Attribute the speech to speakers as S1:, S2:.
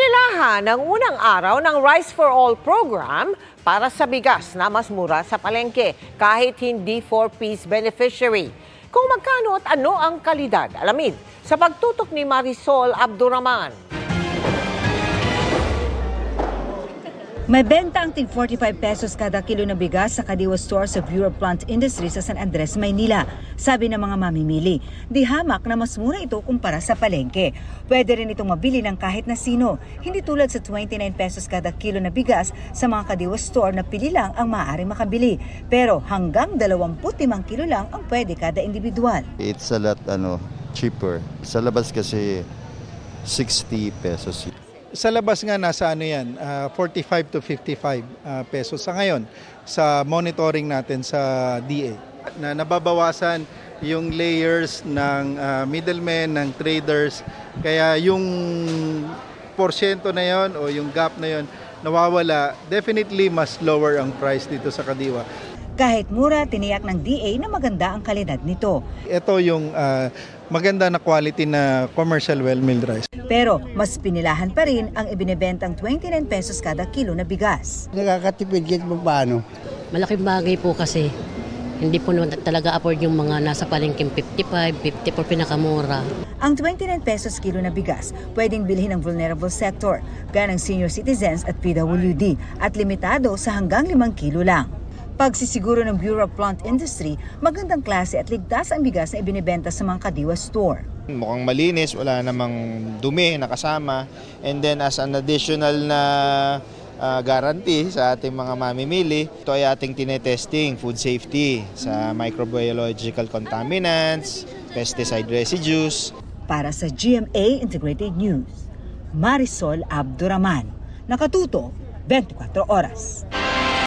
S1: Pinilahan ng unang araw ng Rice for All program para sa bigas na mas mura sa palengke kahit hindi 4-piece beneficiary. Kung magkano at ano ang kalidad, alamin sa pagtutok ni Marisol Abduraman.
S2: May benta ang tig 45 pesos kada kilo na bigas sa Kadiwa Store sa Bureau of Plant Industry sa San Andres, Maynila. Sabi ng mga mamimili, di hamak na mas mura ito kumpara sa palengke. Pwede rin itong mabili ng kahit na sino. Hindi tulad sa 29 pesos kada kilo na bigas sa mga Kadiwa Store na pili lang ang maaaring makabili. Pero hanggang 25 kilo lang ang pwede kada individual.
S3: It's a lot cheaper. Sa labas kasi 60 pesos.
S4: Sa labas nga nasa 45 to 55 pesos sa ngayon sa monitoring natin sa DA. Na nababawasan yung layers ng middlemen, ng traders, kaya yung porsyento na yon o yung gap na yon nawawala, definitely mas lower ang price dito sa Kadiwa.
S2: Kahit mura, tiniyak ng DA na maganda ang kalidad nito.
S4: Ito yung maganda na quality na commercial well-milled rice.
S2: Pero mas pinilahan pa rin ang ibinebentang 29 pesos kada kilo na bigas.
S5: Nakakatipid kahit paano.
S6: Malaking bagay po kasi hindi po naman talaga afford yung mga nasa palengking 55, 50 po pinakamura.
S2: Ang 29 pesos kilo na bigas pwedeng bilhin ng vulnerable sector, gaya ng senior citizens at PWD, at limitado sa hanggang 5 kilo lang. Pagsisiguro ng Bureau of Plant Industry, magandang klase at ligtas ang bigas na ibinebenta sa mga Kadiwa Store.
S7: Mukhang malinis, wala namang dumi na kasama. And then as an additional na guarantee sa ating mga mamimili, ito ay ating tinetesting food safety sa microbiological contaminants, pesticide residues.
S2: Para sa GMA Integrated News, Marisol Abduraman, nakatuto 24 oras.